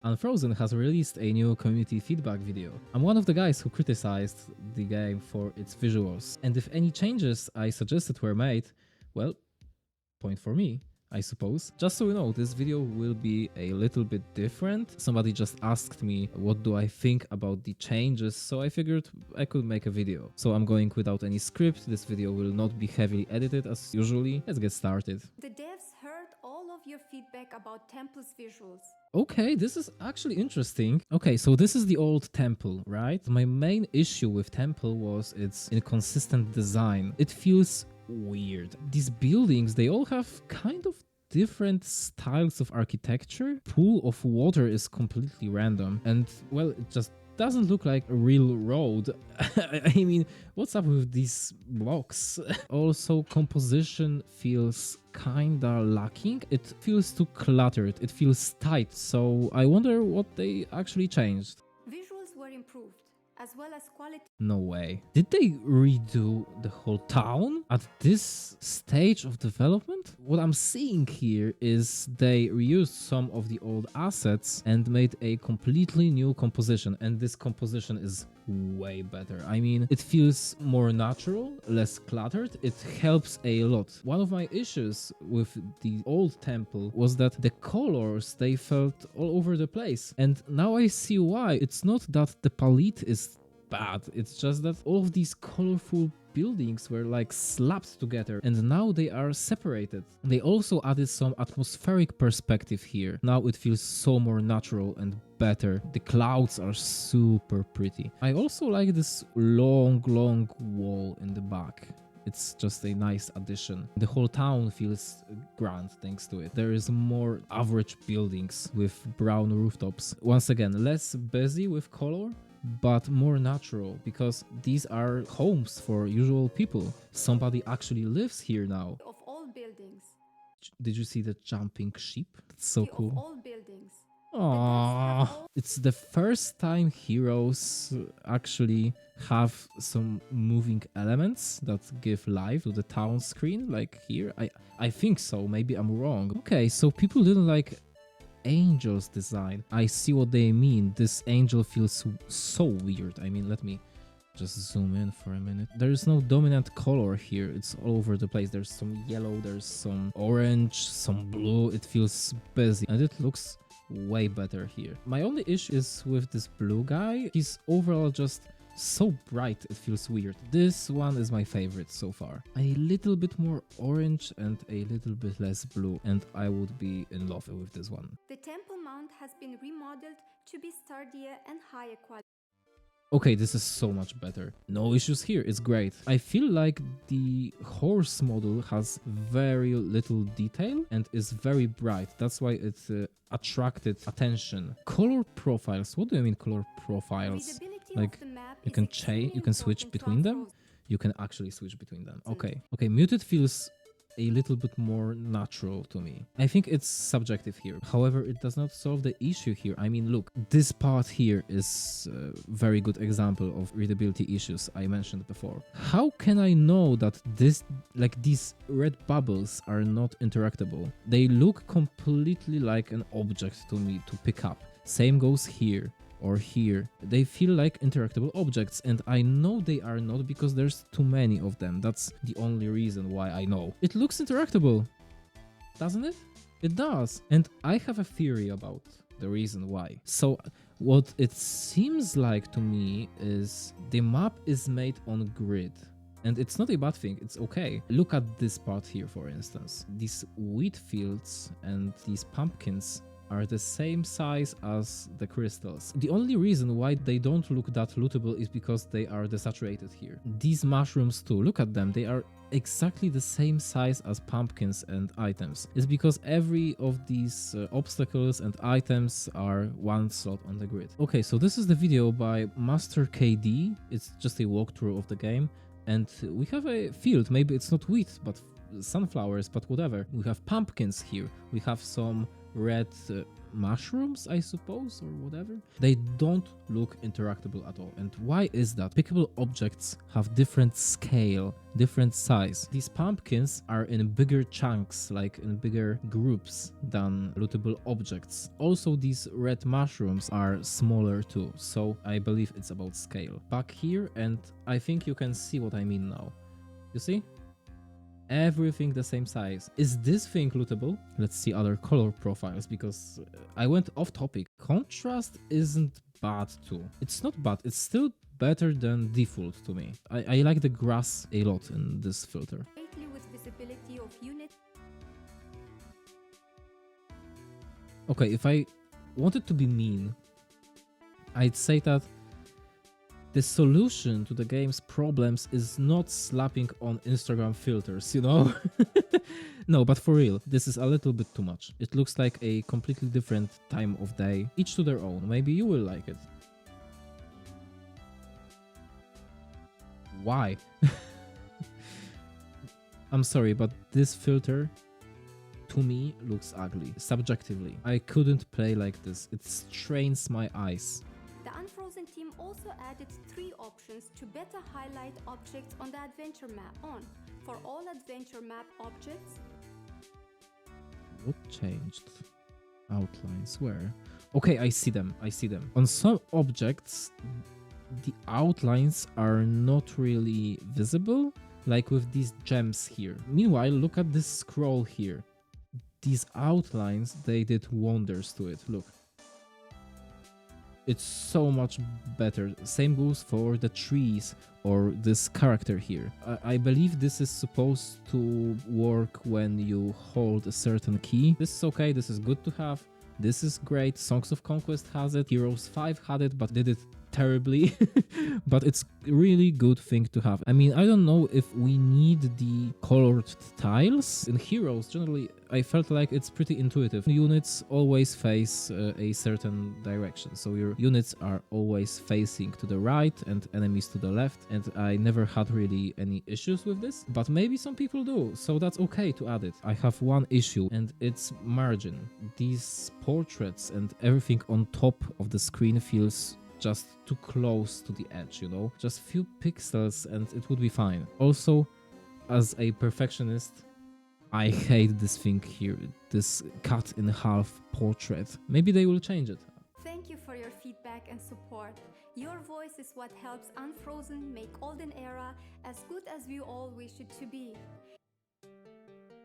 Unfrozen has released a new community feedback video. I'm one of the guys who criticized the game for its visuals, and if any changes I suggested were made, well, point for me, I suppose. Just so you know, this video will be a little bit different. Somebody just asked me what do I think about the changes, so I figured I could make a video. So I'm going without any script. This video will not be heavily edited as usually. Let's get started. The devs heard all of your feedback about Temple's visuals. Okay, this is actually interesting. Okay, so this is the old temple, right? My main issue with temple was its inconsistent design. It feels weird. These buildings, they all have kind of different styles of architecture. Pool of water is completely random and, well, it just doesn't look like a real road. I mean, what's up with these blocks? Also, composition feels kinda lacking. It feels too cluttered. It feels tight. So I wonder what they actually changed. Visuals were improved, as well as quality. No way. Did they redo the whole town at this stage of development? What I'm seeing here is they reused some of the old assets and made a completely new composition, and this composition is way better. I mean, it feels more natural, less cluttered. It helps a lot. One of my issues with the old temple was that the colors, they felt all over the place, and now I see why. It's not that the palette is bad, it's just that all of these colorful buildings were like slapped together and now they are separated. They also added some atmospheric perspective here. Now it feels so more natural and better. The clouds are super pretty. I also like this long wall in the back. It's just a nice addition. The whole town feels grand thanks to it. There is more average buildings with brown rooftops. Once again, less busy with color, but more natural, because these are homes for usual people. Somebody actually lives here now. Of all buildings. Did you see the jumping sheep? That's so cool. Of all buildings. Aww. It's the first time heroes actually have some moving elements that give life to the town screen, like here. I think so, maybe I'm wrong. Okay, so people didn't like Angel's design. I see what they mean. This angel feels so weird. I mean, let me just zoom in for a minute. There is no dominant color here. It's all over the place. There's some yellow, there's some orange, some blue. It feels busy and it looks way better here. My only issue is with this blue guy. He's overall just so bright, it feels weird. This one is my favorite so far. A little bit more orange and a little bit less blue, and I would be in love with this one. The temple mount has been remodeled to be sturdier and higher quality. Okay, this is so much better. No issues here, it's great. I feel like the horse model has very little detail and is very bright. That's why it attracted attention. Color profiles. What do I mean color profiles? Like you can change, you can switch between them. You can actually switch between them. Okay. Okay, muted feels a little bit more natural to me. I think it's subjective here. However, it does not solve the issue here. I mean, look, this part here is a very good example of readability issues I mentioned before. How can I know that these red bubbles are not interactable? They look completely like an object to me to pick up. Same goes here or here. They feel like interactable objects, and I know they are not because there's too many of them. That's the only reason why I know. It looks interactable, doesn't it? It does. And I have a theory about the reason why. So what it seems like to me is the map is made on grid. And it's not a bad thing, it's okay. Look at this part here, for instance. These wheat fields and these pumpkins are the same size as the crystals. The only reason why they don't look that lootable is because they are desaturated here. These mushrooms too, look at them, they are exactly the same size as pumpkins and items. It's because every of these obstacles and items are one slot on the grid. Okay, so this is the video by Master KD. It's just a walkthrough of the game. And we have a field, maybe it's not wheat, but sunflowers, but whatever. We have pumpkins here. We have some red mushrooms, I suppose, or whatever. They don't look interactable at all. And why is that? Pickable objects have different scale, different size. These pumpkins are in bigger chunks, like in bigger groups than lootable objects. Also, these red mushrooms are smaller too, so I believe it's about scale. Back here, and I think you can see what I mean now. You see? Everything the same size. Is this thing lootable? Let's see other color profiles, because I went off topic. Contrast isn't bad too. It's not bad, it's still better than default to me. I like the grass a lot in this filter. Greatly with visibility of unit. Okay, if I wanted to be mean, I'd say that the solution to the game's problems is not slapping on Instagram filters, you know? No, but for real, this is a little bit too much. It looks like a completely different time of day, each to their own. Maybe you will like it. Why? I'm sorry, but this filter to me looks ugly, subjectively. I couldn't play like this. It strains my eyes. The Unfrozen team also added 3 options to better highlight objects on the adventure map. For all adventure map objects. What changed? Outlines where? Okay, I see them. I see them. On some objects, the outlines are not really visible, like with these gems here. Meanwhile, look at this scroll here. These outlines, they did wonders to it. Look. It's so much better. Same goes for the trees or this character here. I believe this is supposed to work when you hold a certain key. This is okay, this is good to have. This is great. Songs of Conquest has it. Heroes 5 had it, but did it terribly. But it's really good thing to have. I mean, I don't know if we need the colored tiles. In Heroes, generally, I felt like it's pretty intuitive. Units always face a certain direction. So your units are always facing to the right and enemies to the left. And I never had really any issues with this. But maybe some people do. So that's okay to add it. I have one issue, and it's margin. These portraits and everything on top of the screen feels just too close to the edge, you know? Just few pixels and it would be fine. Also, as a perfectionist, I hate this thing here, this cut in half portrait. Maybe they will change it. Thank you for your feedback and support. Your voice is what helps Unfrozen make Olden Era as good as we all wish it to be.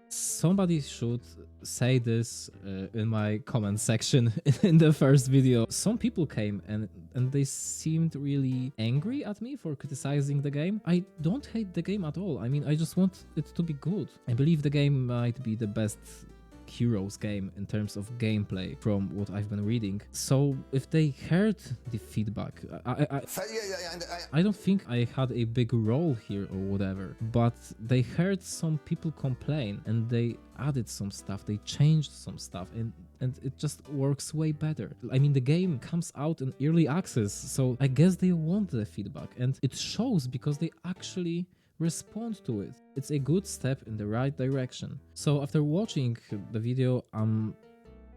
Somebody should say this in my comment section in the first video. Some people came and they seemed really angry at me for criticizing the game. I don't hate the game at all. I mean, I just want it to be good. I believe the game might be the best Heroes game in terms of gameplay from what I've been reading. So if they heard the feedback, I don't think I had a big role here or whatever, but they heard some people complain and they added some stuff, they changed some stuff, and it just works way better. I mean, the game comes out in early access, so I guess they want the feedback, and it shows because they actually respond to it. It's a good step in the right direction. So after watching the video, I'm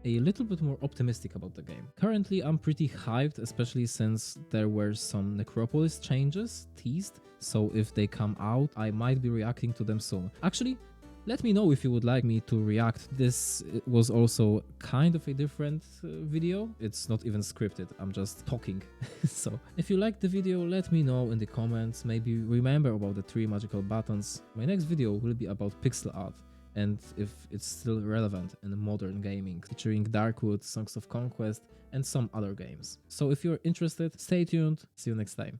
a little bit more optimistic about the game. Currently, I'm pretty hyped, especially since there were some Necropolis changes teased, so if they come out, I might be reacting to them soon. Actually, let me know if you would like me to react. This was also kind of a different video. It's not even scripted, I'm just talking. So if you liked the video, let me know in the comments. Maybe remember about the 3 magical buttons. My next video will be about pixel art and if it's still relevant in modern gaming, featuring Darkwood, Songs of Conquest, and some other games. So if you're interested, stay tuned. See you next time.